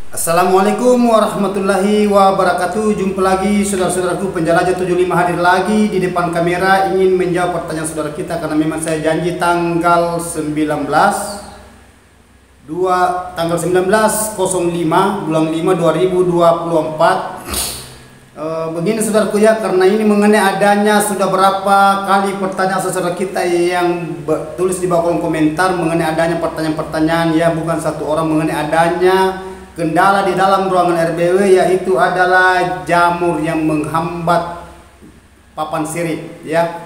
Assalamualaikum warahmatullahi wabarakatuh. Jumpa lagi saudara-saudaraku penjelajah 75 hadir lagi di depan kamera ingin menjawab pertanyaan saudara kita, karena memang saya janji tanggal 19 05 bulan 5 2024. Begini saudaraku ya, karena ini mengenai adanya sudah berapa kali pertanyaan saudara kita yang tulis di bawah kolom komentar mengenai adanya pertanyaan-pertanyaan ya, bukan satu orang, mengenai adanya kendala di dalam ruangan RBW, yaitu adalah jamur yang menghambat papan sirip ya.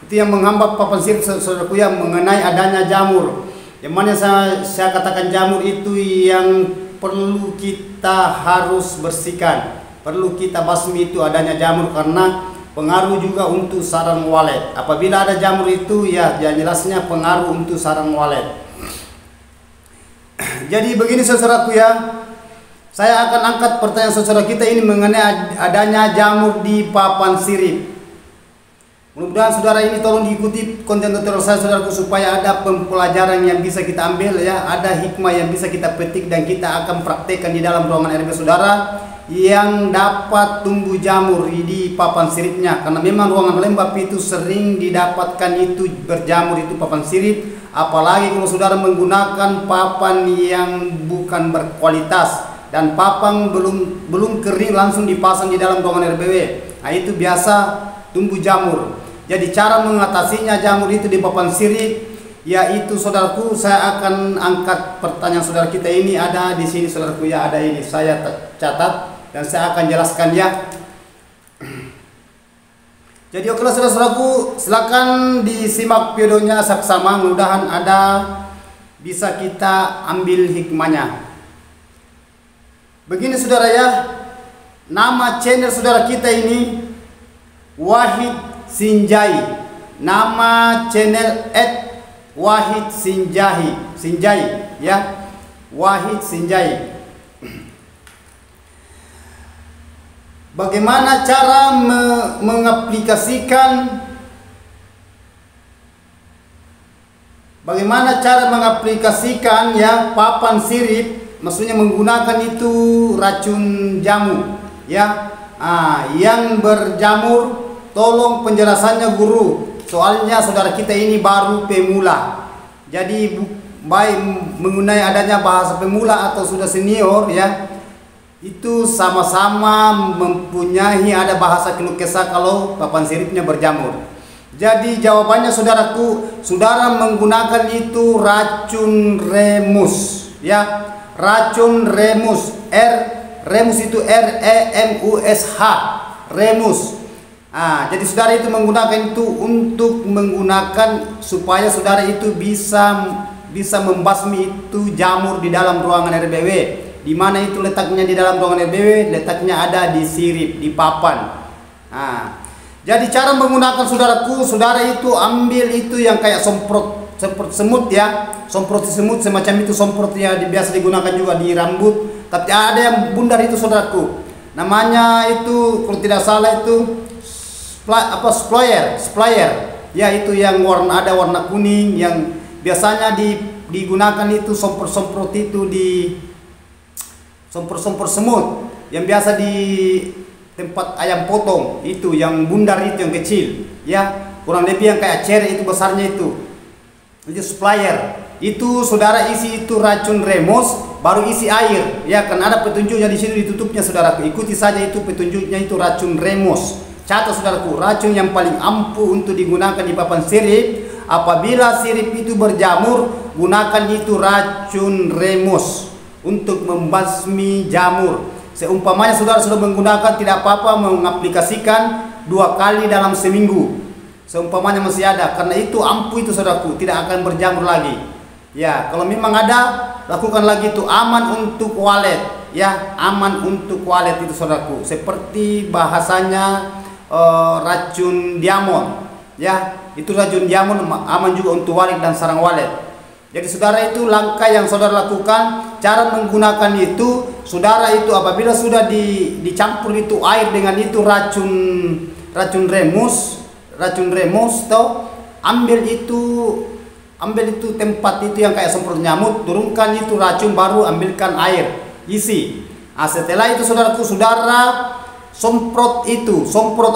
Itu yang menghambat papan sirip saudaraku ya, mengenai adanya jamur. Yang mana saya katakan jamur itu yang perlu kita harus bersihkan, perlu kita basmi itu adanya jamur, karena pengaruh juga untuk sarang walet. Apabila ada jamur itu ya jelasnya pengaruh untuk sarang walet. Jadi begini saudaraku ya, saya akan angkat pertanyaan saudara kita ini mengenai adanya jamur di papan sirip. Mudah-mudahan saudara ini tolong diikuti konten tutorial saya saudaraku, supaya ada pembelajaran yang bisa kita ambil ya, ada hikmah yang bisa kita petik dan kita akan praktekkan di dalam ruangan RBW saudara yang dapat tumbuh jamur di papan siripnya. Karena memang ruangan lembab itu sering didapatkan itu berjamur itu papan sirip, apalagi kalau saudara menggunakan papan yang bukan berkualitas dan papan belum kering langsung dipasang di dalam ruangan RBW. Nah, itu biasa tumbuh jamur. Jadi cara mengatasinya jamur itu di papan sirip, yaitu saudaraku, saya akan angkat pertanyaan saudara kita ini ada di sini saudaraku ya, ada ini saya catat dan saya akan jelaskan ya. Jadi oke saudaraku, silakan disimak videonya saksama, mudah-mudahan ada bisa kita ambil hikmahnya. Begini saudara ya, nama channel saudara kita ini Wahid Sinjai. Nama channel @Wahid Sinjai ya, Wahid Sinjai. Bagaimana cara mengaplikasikan ya papan sirip, maksudnya menggunakan itu racun jamu ya, yang berjamur. Tolong penjelasannya guru, soalnya saudara kita ini baru pemula. Jadi baik mengenai adanya bahasa pemula atau sudah senior ya, itu sama-sama mempunyai ada bahasa keluh kesah kalau papan siripnya berjamur. Jadi jawabannya saudaraku, saudara menggunakan itu racun remus ya, racun remus. Remus itu REMUSH, remus. Jadi saudara itu menggunakan itu untuk menggunakan supaya saudara itu bisa membasmi itu jamur di dalam ruangan RBW. Di mana itu letaknya di dalam ruangan RBW? Letaknya ada di sirip, di papan. Jadi cara menggunakan saudaraku, saudara itu ambil itu yang kayak semprot semut ya, semprot semut semacam itu, semprot ya biasa digunakan juga di rambut. Tapi ada yang bundar itu saudaraku, namanya itu kalau tidak salah itu splayer ya, itu yang ada warna kuning, yang biasanya digunakan itu semprot itu di semprot semut yang biasa di tempat ayam potong, itu yang bundar itu yang kecil ya, kurang lebih yang kayak cere itu besarnya itu splayer. Itu saudara isi itu racun remus, baru isi air ya, kan ada petunjuknya di sini ditutupnya saudara, ikuti saja itu petunjuknya, itu racun remus. Catat saudaraku, racun yang paling ampuh untuk digunakan di papan sirip. Apabila sirip itu berjamur, gunakan itu racun remus untuk membasmi jamur. Seumpamanya saudara sudah menggunakan, tidak apa-apa mengaplikasikan 2 kali dalam seminggu. Seumpamanya masih ada, karena itu ampuh itu saudaraku, tidak akan berjamur lagi. Ya, kalau memang ada, lakukan lagi itu, aman untuk walet ya, aman untuk walet itu saudaraku. Seperti bahasanya racun diamond ya, itu racun diamond aman juga untuk walet dan sarang walet. Jadi saudara itu langkah yang saudara lakukan, cara menggunakan itu saudara itu apabila sudah dicampur itu air dengan itu racun remus toh, ambil itu tempat itu yang kayak semprot nyamuk, turunkan itu racun, baru ambilkan air isi. Setelah itu saudaraku, saudara semprot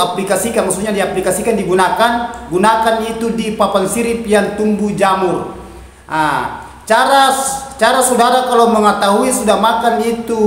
aplikasikan, maksudnya diaplikasikan, gunakan itu di papan sirip yang tumbuh jamur. Cara saudara kalau mengetahui sudah makan itu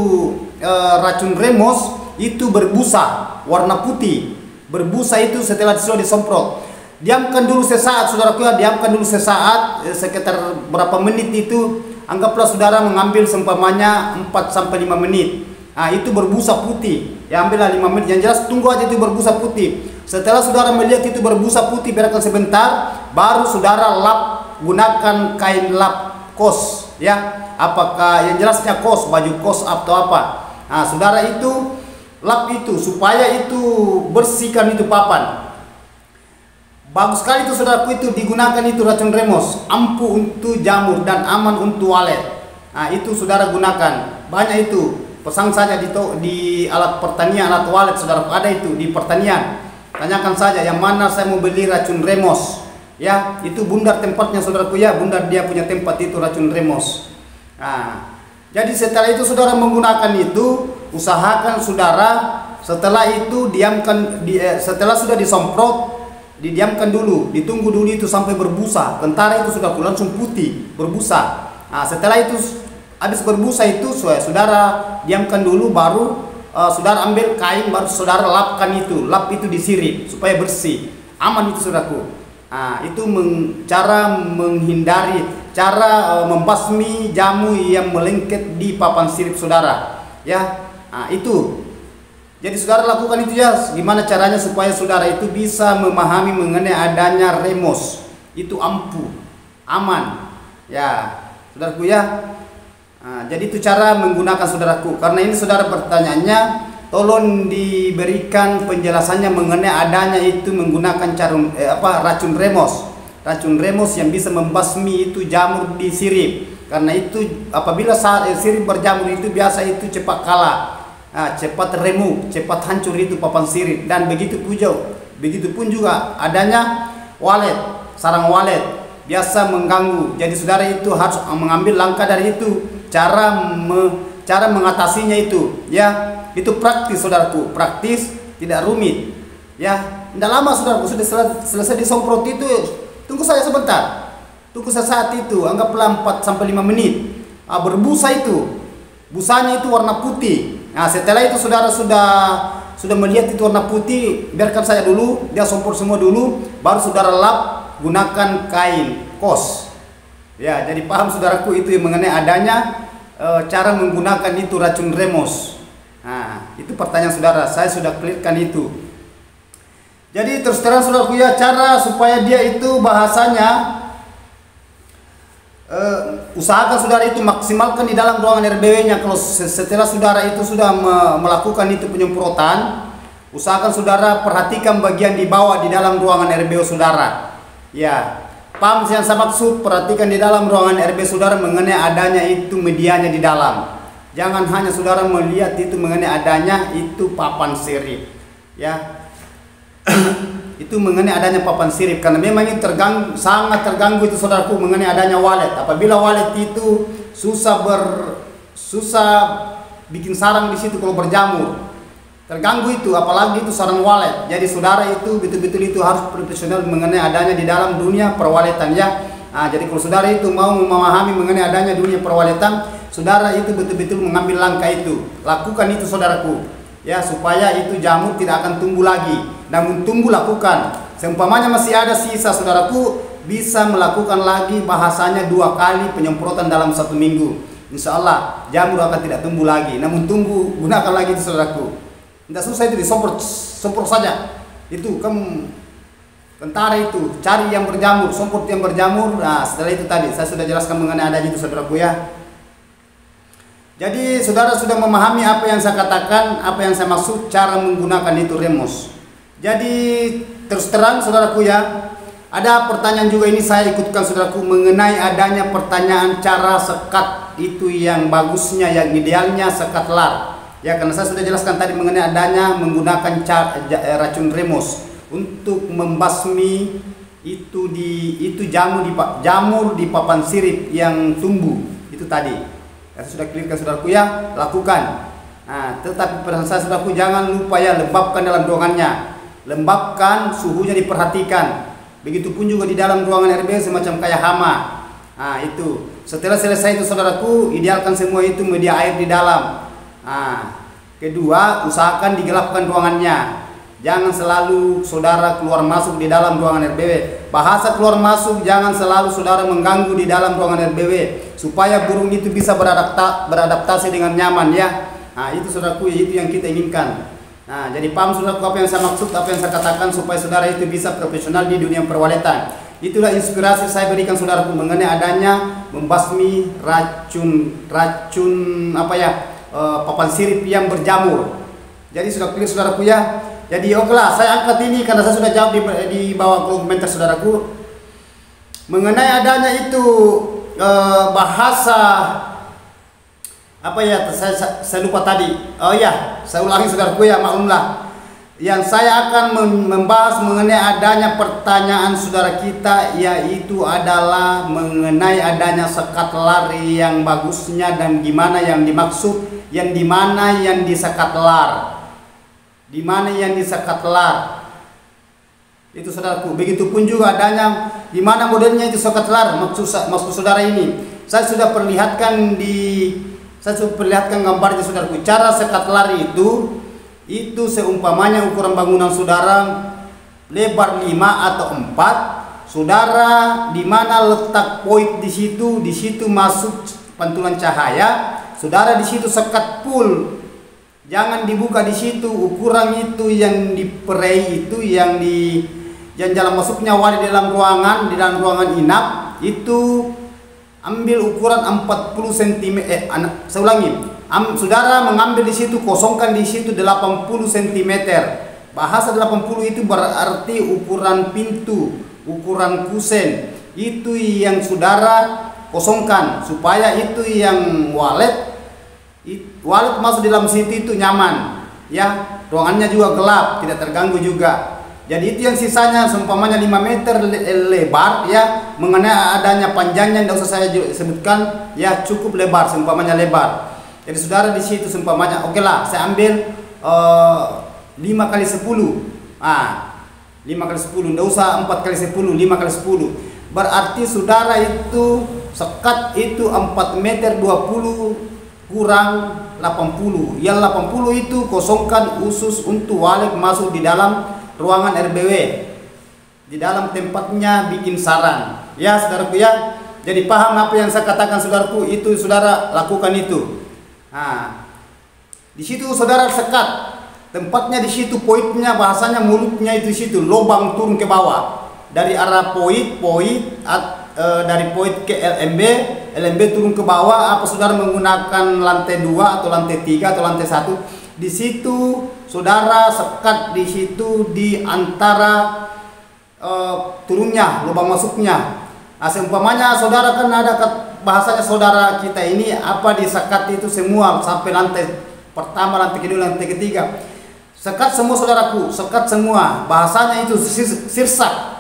racun remos, itu berbusa warna putih. Berbusa itu setelah sudah disemprot. Diamkan dulu sesaat saudaraku ya, diamkan dulu sesaat, sekitar berapa menit itu. Anggaplah saudara mengambil seumpamanya 4-5 menit. Itu berbusa putih. Ya ambillah 5 menit. Yang jelas tunggu aja itu berbusa putih. Setelah saudara melihat itu berbusa putih, biarkan sebentar, baru saudara lap, gunakan kain lap kos ya. Apakah yang jelasnya kos, baju kos atau apa. Saudara itu lap itu supaya itu bersihkan itu papan. Bagus sekali itu saudaraku, itu digunakan itu racun remos, ampuh untuk jamur dan aman untuk walet. Itu saudara gunakan. Banyak itu. Pesan saja di alat pertanian, alat walet saudaraku, ada itu di pertanian. Tanyakan saja yang mana saya mau beli racun remos. Ya, itu bundar tempatnya saudaraku ya, bundar dia punya tempat itu racun remos. Jadi setelah itu saudara menggunakan itu, usahakan saudara setelah itu setelah sudah disemprot, didiamkan dulu, ditunggu dulu itu sampai berbusa. Kentara itu sudah langsung putih, berbusa. Setelah itu habis berbusa itu saudara diamkan dulu, baru saudara ambil kain, baru saudara lapkan itu, lap itu disirip supaya bersih, aman itu saudaraku. Itu cara menghindari, cara membasmi jamu yang melengket di papan sirip saudara ya. Itu jadi saudara lakukan itu ya. Gimana caranya supaya saudara itu bisa memahami mengenai adanya remos, itu ampuh, aman ya saudaraku ya. Jadi itu cara menggunakan saudaraku. Karena ini saudara pertanyaannya, tolong diberikan penjelasannya mengenai adanya itu menggunakan racun remos. Racun remos yang bisa membasmi itu jamur di sirip. Karena itu apabila sirip berjamur itu biasa itu cepat kalah, cepat remuk, cepat hancur itu papan sirip. Dan begitu pun juga adanya walet, sarang walet biasa mengganggu. Jadi saudara itu harus mengambil langkah dari itu. Cara mengatasinya itu ya, itu praktis saudaraku, praktis, tidak rumit ya. Tidak lama saudaraku, sudah selesai disemprot itu, tunggu saya sebentar, tunggu sesaat itu, anggaplah 4-5 menit. Berbusa itu, busanya itu warna putih. Setelah itu saudara sudah melihat itu warna putih, biarkan saya dulu, dia semprot semua dulu, baru saudara lap, gunakan kain kos ya. Jadi paham saudaraku itu mengenai adanya cara menggunakan itu racun remos. Itu pertanyaan saudara, saya sudah clearkan itu. Jadi terus terang saudaraku ya, cara supaya dia itu bahasanya usahakan saudara itu maksimalkan di dalam ruangan RBW-nya. Kalau setelah saudara itu sudah melakukan itu penyemprotan, usahakan saudara perhatikan bagian di bawah di dalam ruangan RBW saudara ya. Paham yang saya maksud? Perhatikan di dalam ruangan RB saudara mengenai adanya itu medianya di dalam. Jangan hanya saudara melihat itu mengenai adanya itu papan sirip ya. Itu mengenai adanya papan sirip, karena memang ini sangat terganggu itu saudaraku mengenai adanya walet. Apabila walet itu susah bikin sarang di situ kalau berjamur, terganggu itu, apalagi itu sarang walet. Jadi saudara itu betul-betul itu harus profesional mengenai adanya di dalam dunia perwaletan ya. Jadi kalau saudara itu mau memahami mengenai adanya dunia perwaletan, saudara itu betul-betul mengambil langkah itu, lakukan itu saudaraku ya, supaya itu jamur tidak akan tumbuh lagi. Namun tumbuh lakukan, seumpamanya masih ada sisa saudaraku, bisa melakukan lagi bahasanya 2 kali penyemprotan dalam 1 minggu. Insya Allah jamur akan tidak tumbuh lagi, namun tumbuh, gunakan lagi itu saudaraku. Tidak susah itu, semprot saja. Itu kamu kentara itu, cari yang berjamur, semprot yang berjamur. Setelah itu tadi saya sudah jelaskan mengenai adanya itu saudaraku ya. Jadi saudara sudah memahami apa yang saya katakan, apa yang saya maksud cara menggunakan itu remos. Jadi terus terang saudaraku ya, ada pertanyaan juga ini saya ikutkan saudaraku mengenai adanya pertanyaan cara sekat itu yang bagusnya, yang idealnya sekat lar. Ya, karena saya sudah jelaskan tadi mengenai adanya menggunakan racun remos untuk membasmi itu jamur di papan sirip yang tumbuh itu tadi. Sudah clear kan saudaraku ya, lakukan. Nah, tetapi pesan saya saudaraku, jangan lupa ya, lembabkan dalam ruangannya, lembabkan, suhunya diperhatikan. Begitupun juga di dalam ruangan RBW semacam kayak hama. Nah, itu setelah selesai itu saudaraku, idealkan semua itu media air di dalam. Nah, kedua, usahakan digelapkan ruangannya. Jangan selalu saudara keluar masuk di dalam ruangan RBW. Bahasa keluar masuk, jangan selalu saudara mengganggu di dalam ruangan RBW, supaya burung itu bisa beradaptasi dengan nyaman ya. Nah, itu saudaraku, itu yang kita inginkan. Nah, jadi paham saudaraku apa yang saya maksud, apa yang saya katakan, supaya saudara itu bisa profesional di dunia perwaletan. Itulah inspirasi saya berikan saudaraku mengenai adanya membasmi racun apa ya, papan sirip yang berjamur. Jadi sudah clear saudaraku ya. Jadi oke lah, saya angkat ini karena saya sudah jawab di bawah komentar saudaraku mengenai adanya itu bahasa apa ya, saya lupa tadi. Oh ya, saya ulangi saudaraku ya, maklumlah. Yang saya akan membahas mengenai adanya pertanyaan saudara kita, yaitu adalah mengenai adanya sekat lari yang bagusnya dan gimana yang dimaksud, yang dimana yang disekat lar. Di mana yang disekat lar itu saudaraku. Begitupun juga adanya di mana modelnya itu sekat lar. Maksud saudara ini saya sudah perlihatkan gambarnya saudaraku. Cara sekat lar itu seumpamanya ukuran bangunan saudara lebar 5 atau 4, saudara di mana letak poin di situ masuk pantulan cahaya, saudara di situ sekat full. Jangan dibuka di situ, ukuran itu yang diperei itu yang jalan masuknya wali di dalam ruangan inap itu ambil ukuran 40 cm. Saya ulangi, saudara mengambil di situ, kosongkan di situ 80 cm. Bahasa 80 itu berarti ukuran pintu, ukuran kusen. Itu yang saudara kosongkan supaya itu yang walet masuk di dalam situ itu nyaman ya, ruangannya juga gelap, tidak terganggu juga. Jadi itu yang sisanya seumpamanya 5 meter lebar ya, mengenai adanya panjangnya tidak usah saya sebutkan ya, cukup lebar seumpamanya lebar. Jadi saudara di situ seumpamanya oke lah, saya ambil 5 kali 10. 5 kali 10, tidak usah 4 kali 10, 5 kali 10. Berarti saudara itu sekat itu 4 meter 20 kurang 80. Yang 80 itu kosongkan khusus untuk walik masuk di dalam ruangan RBW, di dalam tempatnya bikin sarang ya saudaraku ya. Jadi paham apa yang saya katakan saudaraku, itu saudara lakukan itu. Nah, di situ saudara sekat tempatnya, di situ poinnya, bahasanya mulutnya itu di situ, lubang turun ke bawah dari arah poin dari poin ke LMB turun ke bawah. Apa saudara menggunakan lantai 2 atau lantai 3 atau lantai 1, di situ saudara sekat di situ di antara turunnya, lubang masuknya. Nah, seumpamanya saudara kan ada bahasanya saudara kita ini apa disekat itu semua sampai lantai pertama, lantai kedua, lantai ketiga. Sekat semua saudaraku, sekat semua. Bahasanya itu sirsak.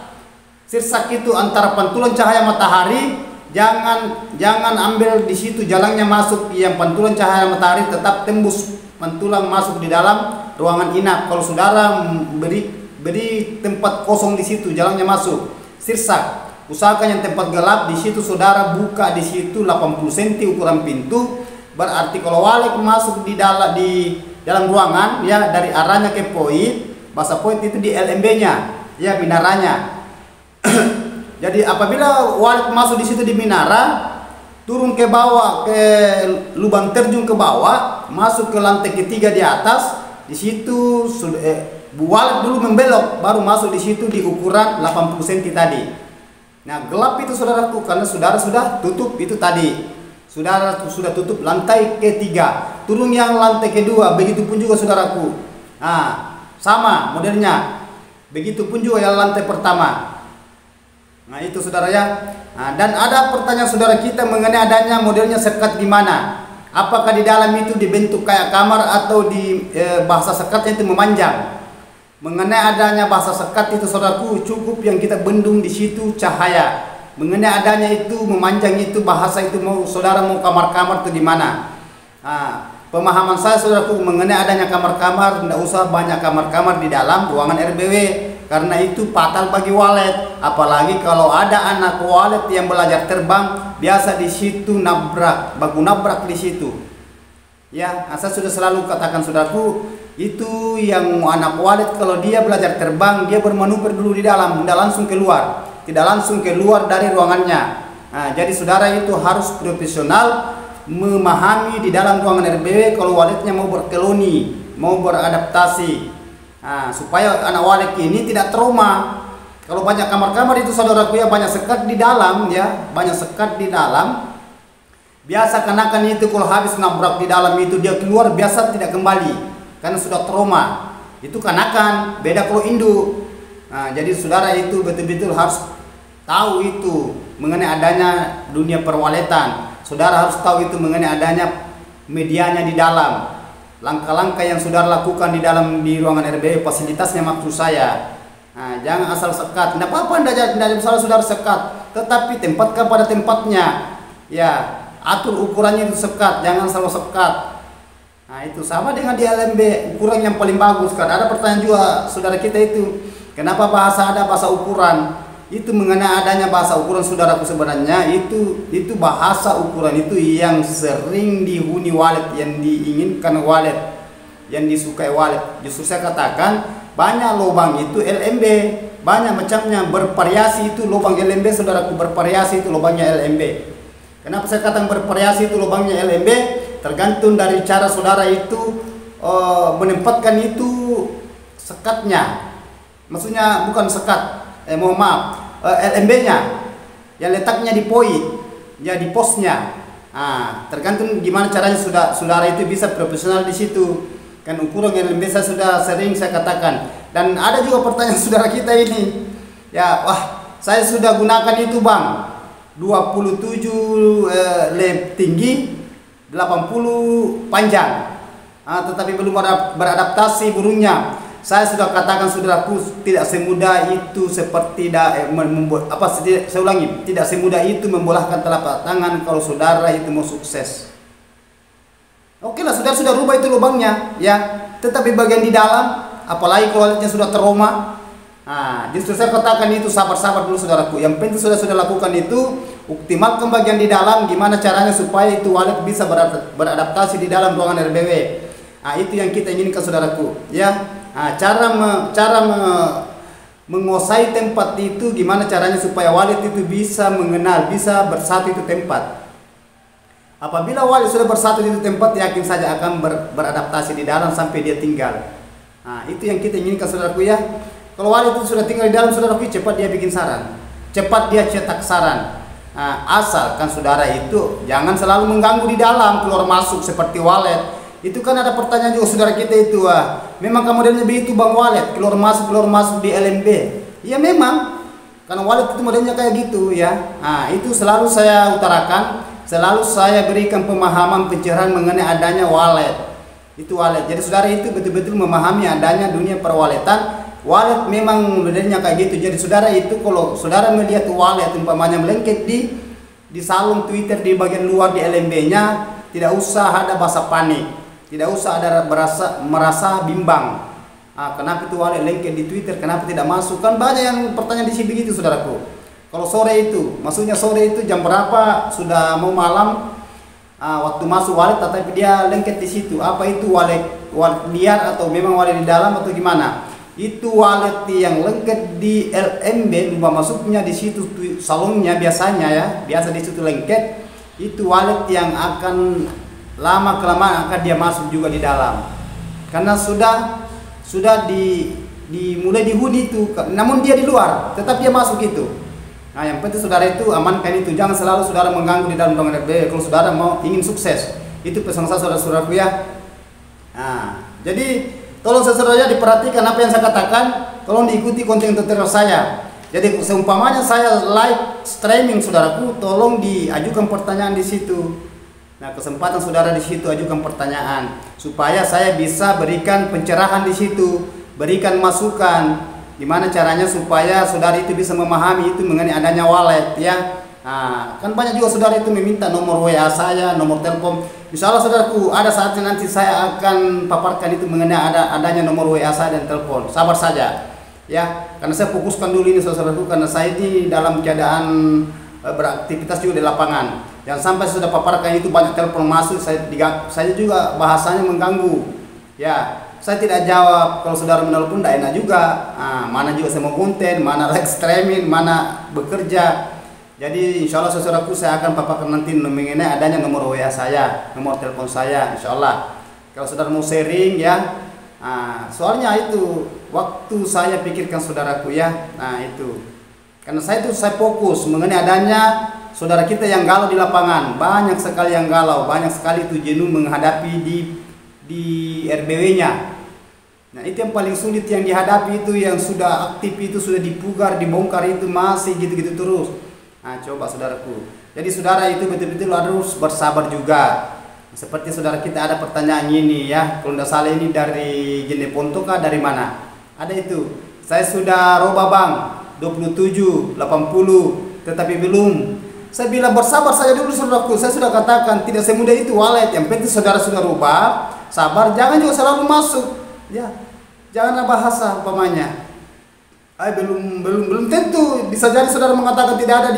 Sirsak itu antara pantulan cahaya matahari, jangan ambil di situ jalannya masuk yang pantulan cahaya matahari, tetap tembus pantulan masuk di dalam ruangan inap. Kalau saudara beri tempat kosong di situ, jalannya masuk. Sirsak. Usahakan yang tempat gelap di situ saudara buka di situ 80 cm ukuran pintu. Berarti kalau walik masuk di dalam ruangan ya, dari arahnya ke poin, bahasa poin itu di LMB-nya ya, minaranya. Jadi apabila walik masuk di situ di minara, turun ke bawah ke lubang terjun ke bawah, masuk ke lantai ketiga di atas, di situ walik dulu membelok, baru masuk di situ di ukuran 80 cm tadi. Nah, gelap itu saudaraku karena saudara sudah tutup itu tadi. Saudara sudah tutup lantai ketiga, turun yang lantai kedua, begitupun juga saudaraku. Nah, sama modelnya. Begitupun juga yang lantai pertama. Nah, itu saudara ya. Nah, dan ada pertanyaan saudara kita mengenai adanya modelnya sekat di mana? Apakah di dalam itu dibentuk kayak kamar atau di bahasa sekatnya itu memanjang? Mengenai adanya bahasa sekat itu saudaraku, cukup yang kita bendung di situ cahaya. mengenai adanya itu memanjang itu bahasa itu mau saudara mau kamar-kamar itu gimana. Pemahaman saya saudaraku mengenai adanya kamar-kamar, tidak usah banyak kamar-kamar di dalam ruangan RBW karena itu fatal bagi walet. Apalagi kalau ada anak walet yang belajar terbang, biasa di situ nabrak, baku nabrak di situ. Ya, saya sudah selalu katakan saudaraku, itu yang anak walet kalau dia belajar terbang, dia bermanuver dulu di dalam, tidak langsung keluar, tidak langsung keluar dari ruangannya. Jadi saudara itu harus profesional, memahami di dalam ruangan RBW kalau waletnya mau berkeloni, mau beradaptasi, supaya anak walet ini tidak trauma. Kalau banyak kamar-kamar itu saudaraku ya, banyak sekat di dalam ya, banyak sekat di dalam. Biasa kanakan itu kalau habis nabrak di dalam itu dia keluar biasa tidak kembali karena sudah trauma. Itu kanakan, beda kalau induk. Jadi saudara itu betul-betul harus tahu itu mengenai adanya dunia perwaletan. Saudara harus tahu itu mengenai adanya medianya di dalam. Langkah-langkah yang saudara lakukan di dalam di ruangan RBW, fasilitasnya maksud saya. Jangan asal sekat. Tidak apa-apa, tidak salah saudara sekat, tetapi tempatkan pada tempatnya. Ya, atur ukurannya itu sekat, jangan selalu sekat. Itu sama dengan di LMB, ukuran yang paling bagus kan. Ada pertanyaan juga saudara kita itu, kenapa ada bahasa ukuran? Itu mengenai adanya bahasa ukuran saudaraku, sebenarnya itu bahasa ukuran itu yang sering dihuni walet, yang diinginkan walet, yang disukai walet. Justru saya katakan banyak lubang itu LMB, banyak macamnya, bervariasi itu lubang LMB saudaraku, bervariasi itu lubangnya LMB. Kenapa saya katakan bervariasi itu lubangnya LMB? Tergantung dari cara saudara itu menempatkan itu sekatnya. Maksudnya bukan sekat, mohon maaf, LMB-nya yang letaknya di poin, ya di posnya. Tergantung gimana caranya saudara itu bisa profesional di situ. Kan ukuran LMB saya sudah sering saya katakan. Dan ada juga pertanyaan saudara kita ini, ya wah saya sudah gunakan itu bang, 27 lem tinggi, 80 panjang, tetapi belum beradaptasi burungnya. Saya sudah katakan saudaraku, tidak semudah itu seperti saya ulangi, tidak semudah itu membolahkan telapak tangan kalau saudara itu mau sukses. Oke lah, saudara sudah rubah itu lubangnya, ya. Tetapi bagian di dalam, apalagi kualitasnya sudah trauma. Justru saya katakan itu sabar-sabar dulu saudaraku. Yang penting sudah lakukan itu, optimalkan bagian di dalam, gimana caranya supaya itu walet bisa beradaptasi di dalam ruangan RBW. Itu yang kita inginkan saudaraku, ya. Cara menguasai tempat itu gimana caranya supaya walet itu bisa mengenal, bisa bersatu itu tempat. Apabila walet sudah bersatu di itu tempat, yakin saja akan beradaptasi di dalam sampai dia tinggal. Itu yang kita inginkan saudaraku, ya. Kalau walet itu sudah tinggal di dalam saudaraku, cepat dia bikin sarang, cepat dia cetak sarang. Asalkan saudara itu jangan selalu mengganggu di dalam, keluar masuk seperti walet. Itu kan ada pertanyaan juga saudara kita itu, memang modelnya begitu bang walet, keluar masuk di LMB? Ya memang, karena walet itu modelnya kayak gitu, ya. Itu selalu saya utarakan, selalu saya berikan pemahaman pencerahan mengenai adanya walet. Itu walet. Jadi saudara itu betul-betul memahami adanya dunia perwaletan. Walet memang modelnya kayak gitu. Jadi saudara itu kalau saudara melihat walet umpamanya melengket di salon Twitter di bagian luar di LMB-nya, tidak usah ada bahasa panik. Tidak usah ada merasa bimbang. Kenapa itu walet lengket di Twitter? Kenapa tidak masuk? Kan banyak yang pertanyaan di sini begitu saudaraku. Kalau sore itu, maksudnya sore itu jam berapa? Sudah mau malam, waktu masuk walet, tetapi dia lengket di situ. Apa itu walet liar atau memang walet di dalam atau gimana? Itu walet yang lengket di LMB, lupa masuknya di situ salonnya biasanya, ya. Biasa di situ lengket. Itu walet yang akan lama kelamaan akan dia masuk juga di dalam, karena sudah mulai dihuni itu, namun dia di luar tetap dia masuk itu. Yang penting saudara itu amankan itu, jangan selalu saudara mengganggu di dalam ruangan RBW kalau saudara mau ingin sukses. Itu pesan saya saudara-saudaraku, ya. Jadi tolong saudara diperhatikan apa yang saya katakan, tolong diikuti konten tutorial saya. Jadi seumpamanya saya live streaming saudaraku, tolong diajukan pertanyaan di situ. Kesempatan saudara di situ ajukan pertanyaan supaya saya bisa berikan pencerahan di situ, berikan masukan. Gimana caranya supaya saudara itu bisa memahami itu mengenai adanya wallet ya. Nah, kan banyak juga saudara itu meminta nomor WA saya, nomor telepon. Insyaallah saudaraku, ada saatnya nanti saya akan paparkan itu mengenai adanya nomor WA saya dan telepon. Sabar saja ya, karena saya fokuskan dulu ini saudaraku, karena saya ini dalam keadaan beraktivitas juga di lapangan. Jangan sampai sudah paparkan itu banyak telepon masuk, saya juga bahasanya mengganggu ya. Saya tidak jawab kalau saudara menelpon, tidak enak juga. Mana juga saya mau konten, mana live streaming, mana bekerja. Jadi insya Allah saudaraku, saya akan paparkan nanti mengenai adanya nomor WA saya, nomor telepon saya, insya Allah. Kalau saudara mau sharing ya, soalnya itu waktu saya pikirkan saudaraku ya, itu. Karena saya fokus mengenai adanya saudara kita yang galau di lapangan, banyak sekali yang galau, banyak sekali itu jenuh menghadapi di RBW-nya. Nah, itu yang paling sulit yang dihadapi, itu yang sudah aktif itu sudah dipugar, dibongkar itu masih gitu-gitu terus. Nah, coba saudaraku. Jadi saudara itu betul-betul harus bersabar juga. Seperti saudara kita ada pertanyaan ini ya, kalau tidak salah ini dari Jeneponto kah dari mana? Ada itu. Saya sudah roba bang 27, 80, tetapi belum. Saya bilang bersabar saja dulu saudaraku. Saya sudah katakan tidak semudah itu wallet. Yang penting saudara sudah rubah, sabar, jangan juga selalu masuk. Ya, janganlah bahasa umpamanya. Belum tentu, bisa jadi saudara mengatakan tidak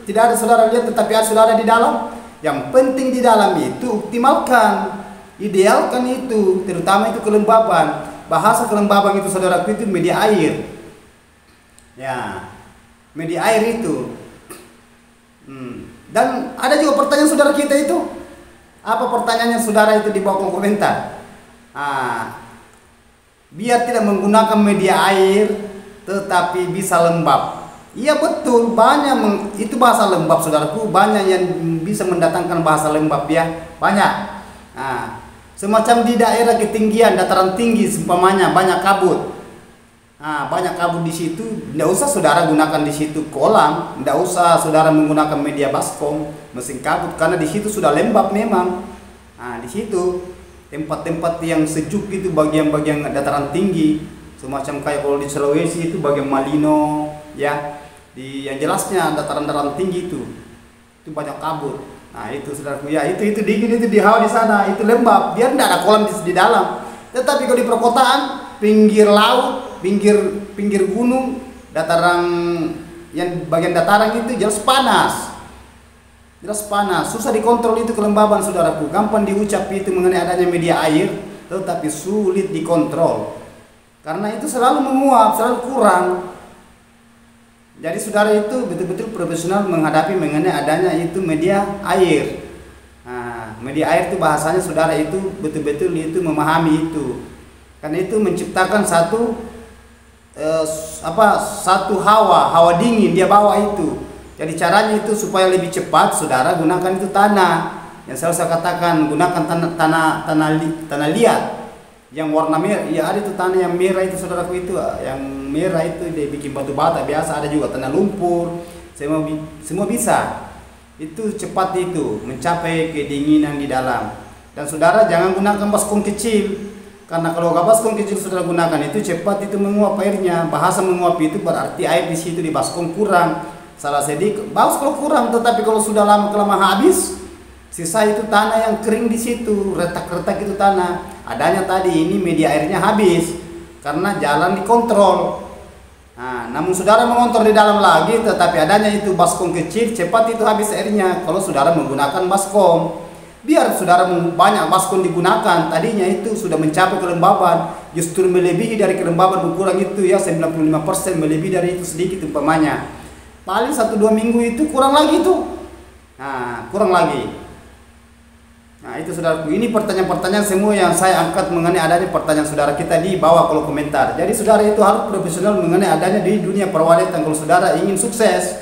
ada saudara lihat, tetapi ada saudara di dalam. Yang penting di dalam itu optimalkan, idealkan itu, terutama itu kelembaban. Bahasa kelembaban itu saudaraku itu media air. Ya, media air itu. Dan ada juga pertanyaan saudara kita itu. Apa pertanyaannya saudara itu di bawah komentar? Biar tidak menggunakan media air tetapi bisa lembab. Iya betul, banyak itu bahasa lembab saudaraku, banyak yang bisa mendatangkan bahasa lembab ya, banyak. Semacam di daerah ketinggian, dataran tinggi seumpamanya banyak kabut. Banyak kabut di situ, tidak usah saudara gunakan di situ kolam, tidak usah saudara menggunakan media baskom, mesin kabut, karena di situ sudah lembab memang. Di situ tempat-tempat yang sejuk itu bagian-bagian dataran tinggi, semacam kayak kalau di Sulawesi itu bagian Malino ya, yang jelasnya dataran-dataran tinggi itu banyak kabut. Itu saudaraku ya, itu dingin, itu di hawa di sana, itu lembab, biar tidak ada kolam di dalam. Tetapi kalau di perkotaan, pinggir laut, pinggir gunung, dataran yang bagian dataran itu jelas panas, susah dikontrol itu kelembaban saudaraku. Gampang diucap itu mengenai adanya media air, tetapi sulit dikontrol karena itu selalu menguap, selalu kurang. Jadi saudara itu betul-betul profesional menghadapi mengenai adanya itu media air. Media air itu bahasanya saudara itu betul-betul itu memahami itu, karena itu menciptakan satu hawa dingin dia bawa itu. Jadi caranya itu supaya lebih cepat saudara gunakan itu tanah. Yang saya katakan gunakan tanah liat yang warna merah. Ya ada itu tanah yang merah itu saudaraku itu, yang merah itu dia bikin batu bata biasa, ada juga tanah lumpur. Semua bisa. Itu cepat itu mencapai kedinginan di dalam. Dan saudara jangan gunakan baskom kecil. Karena kalau baskom kecil saudara gunakan itu cepat itu menguap airnya. Bahasa menguap itu berarti air di situ di baskom kurang. Salah sedikit, bagus kalau kurang, tetapi kalau sudah lama habis, sisa itu tanah yang kering di situ, retak-retak itu tanah. Adanya tadi ini media airnya habis karena jalan dikontrol. Namun saudara mengontrol di dalam lagi, tetapi adanya itu baskom kecil, cepat itu habis airnya. Kalau saudara menggunakan baskom, biar saudara banyak baskom digunakan, tadinya itu sudah mencapai kelembaban, justru melebihi dari kelembaban berkurang itu ya 95%, melebihi dari itu sedikit umpamanya. Paling 1-2 minggu itu kurang lagi itu. Kurang lagi. Itu saudaraku, ini pertanyaan-pertanyaan semua yang saya angkat mengenai adanya pertanyaan saudara kita di bawah kolom komentar. Jadi saudara itu harus profesional mengenai adanya di dunia perwalitan kalau saudara ingin sukses.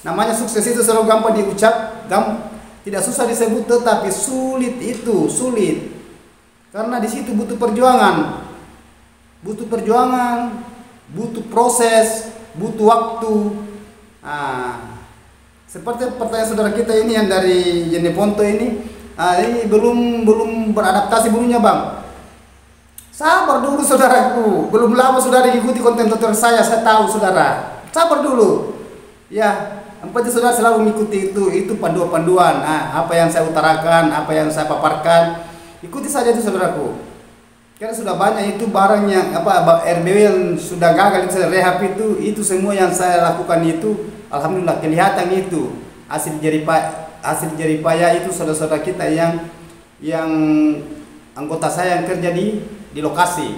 Namanya sukses itu selalu gampang diucap, tidak susah disebut, tetapi sulit itu, sulit. Karena di situ butuh perjuangan. Butuh proses, butuh waktu. Seperti pertanyaan saudara kita ini yang dari Jeneponto ini belum beradaptasi bulunya bang. Sabar dulu saudaraku, belum lama saudara ikuti konten tutorial saya tahu saudara. Sabar dulu. Ya, yang penting saudara selalu mengikuti itu panduan-panduan. Nah, apa yang saya utarakan, apa yang saya paparkan, ikuti saja itu saudaraku. Karena sudah banyak itu barang yang RBW yang sudah gagal itu saya rehab itu semua yang saya lakukan itu alhamdulillah kelihatan itu hasil jerih payah itu saudara-saudara kita yang anggota saya yang kerja di lokasi.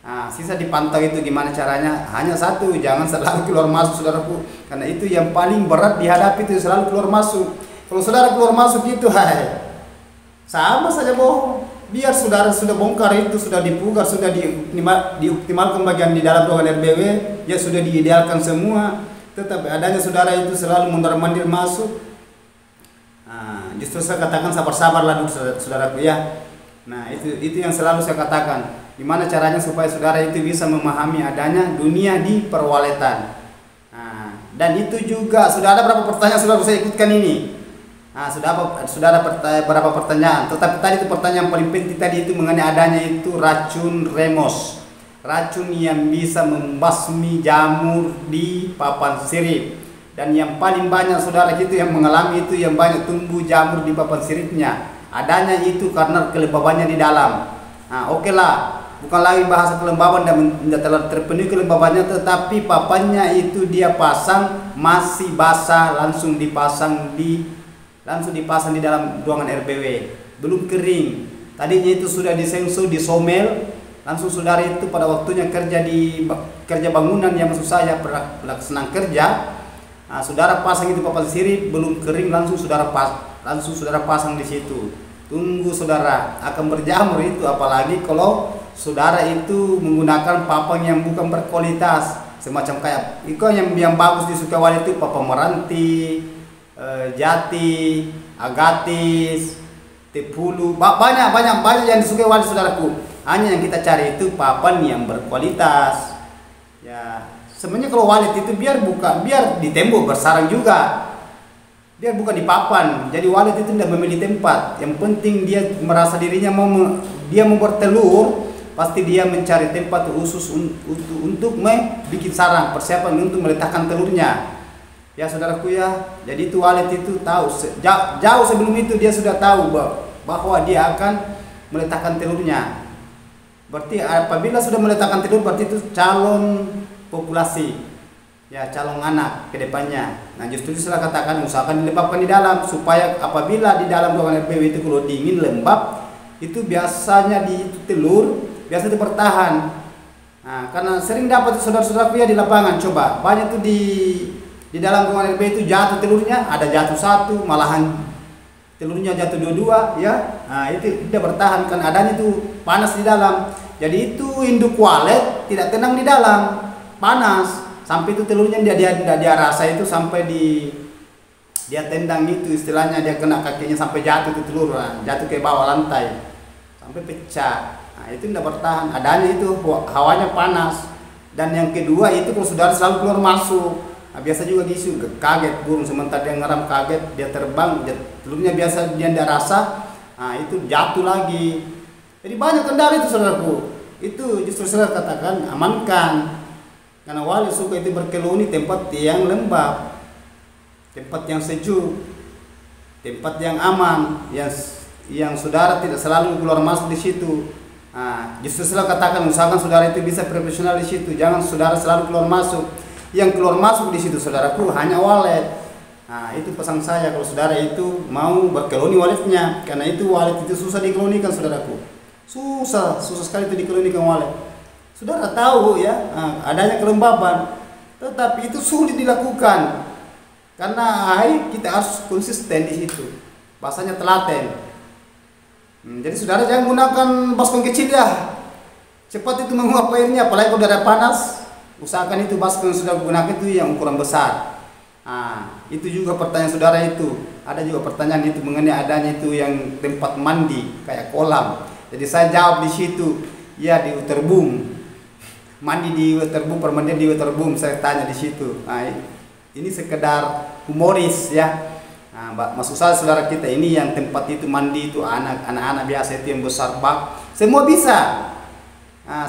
Nah, sisa dipantau itu gimana caranya? Hanya satu, jangan selalu keluar masuk saudaraku, karena itu yang paling berat dihadapi itu selalu keluar masuk. Kalau saudara keluar masuk itu, sama saja bohong. Biar saudara sudah bongkar itu, sudah dipugar, sudah dioptimalkan bagian di dalam ruangan RBW, ya sudah diidealkan semua, tetapi adanya saudara itu selalu mondar-mandir masuk. Nah, justru saya katakan sabar-sabarlah dulu saudaraku ya. Nah, itu yang selalu saya katakan. Gimana caranya supaya saudara itu bisa memahami adanya dunia di perwaletan. Nah, dan itu juga sudah ada berapa pertanyaan saudara saya ikutkan ini. Nah, sudah ada berapa pertanyaan. Tetapi tadi itu pertanyaan paling penting tadi itu mengenai adanya itu racun remos. Racun yang bisa membasmi jamur di papan sirip. Dan yang paling banyak saudara itu yang mengalami itu yang banyak tumbuh jamur di papan siripnya. Adanya itu karena kelembabannya di dalam. Nah, oke lah, bukan lagi bahasa kelembaban dan tidak telah terpenuhi kelembabannya, tetapi papannya itu dia pasang masih basah, langsung dipasang di dalam ruangan RBW, belum kering. Tadinya itu sudah disengsu, disomel, langsung saudara itu pada waktunya kerja bangunan yang maksud saya pelaksanaan kerja. Nah, saudara pasang itu papan sirip belum kering, langsung saudara pasang di situ. Tunggu saudara akan berjamur itu, apalagi kalau saudara itu menggunakan papan yang bukan berkualitas, semacam kayak itu yang bagus di Sukawali itu papan Meranti, Jati, Agatis, Tepulu, banyak yang di Sukawali saudaraku. Hanya yang kita cari itu papan yang berkualitas. Ya, sebenarnya kalau walet itu biar di tembok bersarang juga. Dia bukan di papan, jadi walet itu tidak memilih tempat. Yang penting dia merasa dirinya mau bertelur, pasti dia mencari tempat khusus untuk bikin sarang, persiapan untuk meletakkan telurnya. Ya saudaraku ya, jadi itu walet itu tahu jauh sebelum itu dia sudah tahu bahwa dia akan meletakkan telurnya. Berarti apabila sudah meletakkan telur, berarti itu calon populasi. Ya, calon anak ke depannya. Nah, justru saya katakan usahakan dilembabkan di dalam, supaya apabila di dalam ruangan RBW itu kalau dingin lembab, itu biasanya di telur biasa itu bertahan. Nah, karena sering dapat saudara-saudaraku ya di lapangan, coba banyak tuh di dalam ruangan RBW itu jatuh telurnya, ada jatuh satu, malahan telurnya jatuh dua-dua ya. Nah, itu tidak bertahan kan adanya itu panas di dalam. Jadi itu induk walet tidak tenang di dalam, panas. Sampai itu telurnya dia rasa itu sampai dia tendang itu, istilahnya dia kena kakinya sampai jatuh itu telur, jatuh ke bawah lantai sampai pecah. Nah, itu tidak bertahan, adanya itu hawanya panas. Dan yang kedua itu kalau saudara selalu keluar masuk, nah, biasa juga diisu kaget burung, sementara dia ngeram kaget, dia terbang, telurnya biasa dia tidak rasa, nah itu jatuh lagi. Jadi banyak kendala itu saudaraku. Itu justru saya katakan amankan. Karena walet suka itu berkeloni tempat yang lembab, tempat yang sejuk, tempat yang aman, yang saudara tidak selalu keluar masuk di situ. Nah, justru saya katakan usahakan saudara itu bisa profesional di situ, jangan saudara selalu keluar masuk. Yang keluar masuk di situ saudaraku hanya walet. Nah, itu pesan saya kalau saudara itu mau berkeloni waletnya, karena itu walet itu susah dikelonikan saudaraku, susah sekali itu dikelonikan walet. Saudara tahu ya, adanya kelembaban, tetapi itu sulit dilakukan karena kita harus konsisten di situ. Bahasanya telaten. Jadi saudara jangan gunakan baskom kecil ya, cepat itu menguap airnya, apalagi kalau udara panas. Usahakan itu baskom yang sudah gunakan itu yang ukuran besar. Nah, itu juga pertanyaan saudara itu. Ada juga pertanyaan itu mengenai adanya itu yang tempat mandi kayak kolam. Jadi saya jawab di situ, ya di Waterboom. Mandi di Waterboom, permandian di Waterboom, saya tanya di situ. Nah, ini sekedar humoris ya. Nah, maksud saya saudara kita ini yang tempat itu mandi itu anak-anak biasa itu yang besar bak, semua bisa.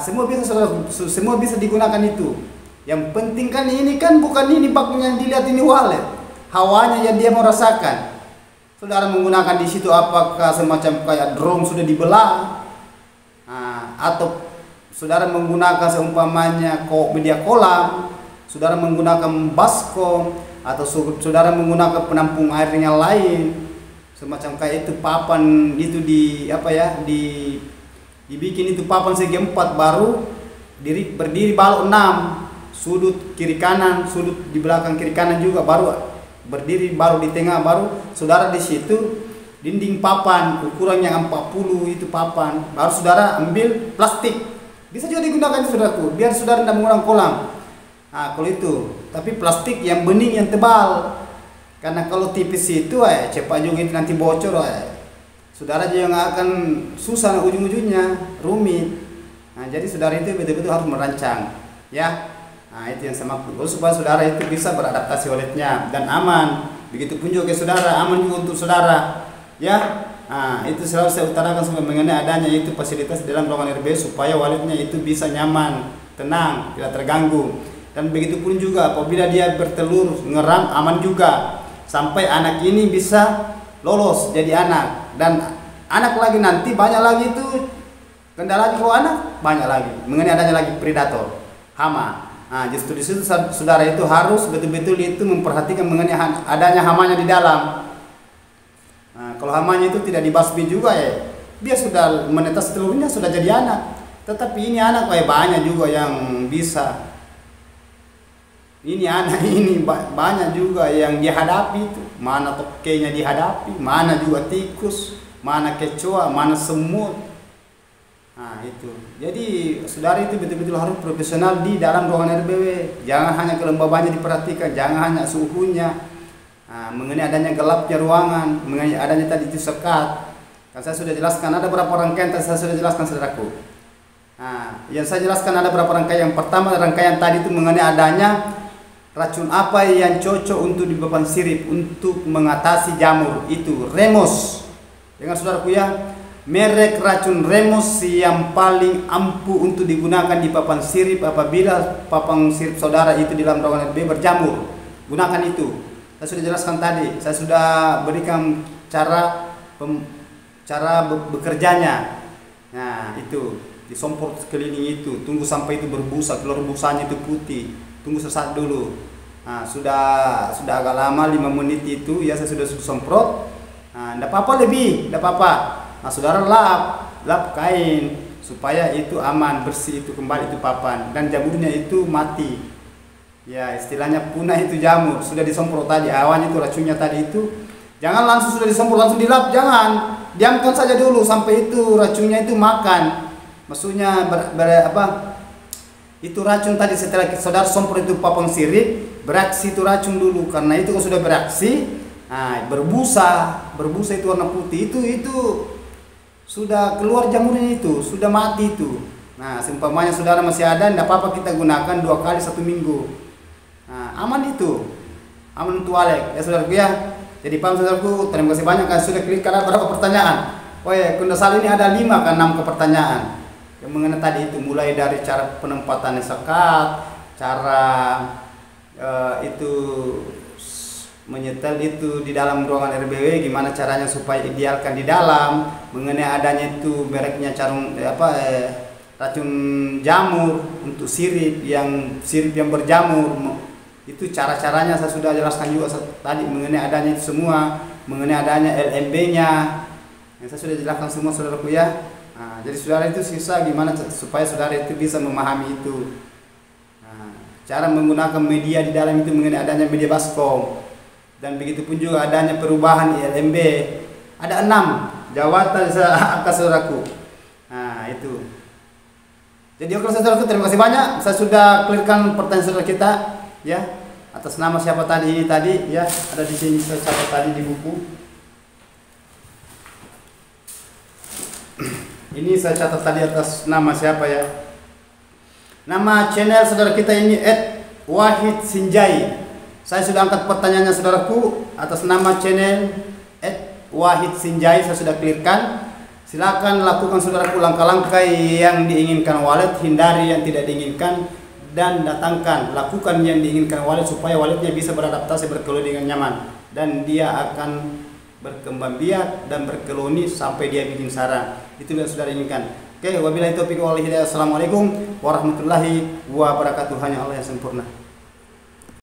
Semua bisa saudara, semua bisa digunakan itu. Yang penting kan ini kan bukan ini baknya yang dilihat ini wallet, hawanya yang dia mau rasakan. Saudara menggunakan di situ apakah semacam kayak drone sudah dibelah, atau saudara menggunakan seumpamanya media kolam, saudara menggunakan baskom, atau saudara menggunakan penampung air yang lain, semacam kayak itu papan itu dibikin itu papan segi 4 baru berdiri balok 6 sudut kiri kanan, sudut di belakang kiri kanan juga baru berdiri, baru di tengah baru saudara di situ dinding papan ukurannya 40 itu papan, baru saudara ambil plastik, bisa juga digunakan saudaraku biar saudara tidak menggunakan kolam. Kalau itu tapi plastik yang bening yang tebal, karena kalau tipis itu cepat juga itu nanti bocor saudara juga nggak akan susah ujung-ujungnya rumit. Jadi saudara itu betul-betul harus merancang ya. Itu yang sama supaya saudara itu bisa beradaptasi walletnya dan aman. Begitupun juga ke saudara, aman juga untuk saudara ya. Itu selalu saya utarakan sampai mengenai adanya itu fasilitas dalam ruangan RB supaya walletnya itu bisa nyaman, tenang, tidak terganggu. Dan begitupun juga apabila dia bertelur ngeram aman juga sampai anak ini bisa lolos jadi anak, dan anak lagi nanti banyak lagi itu kendalanya. Kalau anak banyak lagi mengenai adanya lagi predator hama. Justru di situ saudara itu harus betul-betul itu memperhatikan mengenai adanya hamanya di dalam. Kalau hamanya itu tidak dibasmi juga dia sudah menetas telurnya sudah jadi anak. Tetapi ini anak banyak juga yang bisa. Ini anak ini banyak juga yang dihadapi itu, mana tokenya dihadapi, mana juga tikus, mana kecoa, mana semut. Itu. Jadi saudara itu betul-betul harus profesional di dalam ruangan RBW. Jangan hanya kelembabannya diperhatikan, jangan hanya suhunya. Mengenai adanya gelapnya ruangan, mengenai adanya tadi itu sekat. Kan saya sudah jelaskan ada berapa rangkaian tadi saya sudah jelaskan saudaraku. Yang saya jelaskan ada berapa rangkaian. Yang pertama rangkaian tadi itu mengenai adanya racun apa yang cocok untuk di papan sirip untuk mengatasi jamur, itu Remos. Dengan saudaraku ya, merek racun Remos yang paling ampuh untuk digunakan di papan sirip apabila papan sirip saudara itu di dalam ruangan RB berjamur. Gunakan itu. Saya sudah jelaskan tadi, saya sudah berikan cara bekerjanya. Itu disompor sekeliling itu, tunggu sampai itu berbusa, keluar busanya itu putih. Tunggu sesaat dulu. Sudah agak lama 5 menit itu ya, saya sudah semprot. Enggak apa-apa lebih, enggak apa-apa. Saudara lap kain supaya itu aman, bersih itu kembali itu papan dan jamurnya itu mati. Ya, istilahnya punah itu jamur. Sudah disemprot tadi awannya itu racunnya tadi itu. Jangan langsung sudah disemprot langsung dilap, jangan. Diamkan saja dulu sampai itu racunnya itu makan. Maksudnya itu racun tadi setelah saudara semprot itu papan sirip, beraksi itu racun dulu, karena itu kalau sudah beraksi, berbusa itu warna putih itu sudah keluar jamurnya itu, sudah mati itu. Seumpamanya saudara masih ada, tidak apa-apa kita gunakan 2 kali 1 minggu. Aman itu, aman untuk wallet ya saudaraku ya. Jadi paham saudaraku, terima kasih banyak kan sudah klik karena berapa pertanyaan. Kundasal ini ada 5 ke 6 pertanyaan. Yang mengenai tadi itu mulai dari cara penempatan sekat, cara itu menyetel itu di dalam ruangan RBW, gimana caranya supaya idealkan di dalam, mengenai adanya itu mereknya racun jamur untuk sirip yang berjamur, itu cara-caranya saya sudah jelaskan juga tadi mengenai adanya itu semua, mengenai adanya LMB-nya yang saya sudah jelaskan semua saudaraku ya. Jadi saudara itu sisa gimana supaya saudara itu bisa memahami itu. Cara menggunakan media di dalam itu mengenai adanya media baskom, dan begitu pun juga adanya perubahan LMB. Ada 6 jawatan angka saudaraku. Itu. Jadi oke saudaraku, terima kasih banyak. Saya sudah clearkan pertanyaan saudara kita ya. Atas nama siapa tadi ya, ada di sini saya catat tadi di buku. Ini saya catat tadi atas nama siapa ya. Nama channel saudara kita ini @Wahid Sinjai. Saya sudah angkat pertanyaannya saudaraku atas nama channel @Wahid Sinjai, saya sudah clearkan. Silakan lakukan saudara langkah-langkah yang diinginkan walet, hindari yang tidak diinginkan, dan lakukan yang diinginkan walet supaya waletnya bisa beradaptasi berkeloni dengan nyaman, dan dia akan berkembang biak dan berkeloni sampai dia bikin sarang. Itu yang saudara inginkan. Oke, wabillahi taufiq wal hidayah. Assalamualaikum warahmatullahi wabarakatuh. Hanya Allah yang sempurna.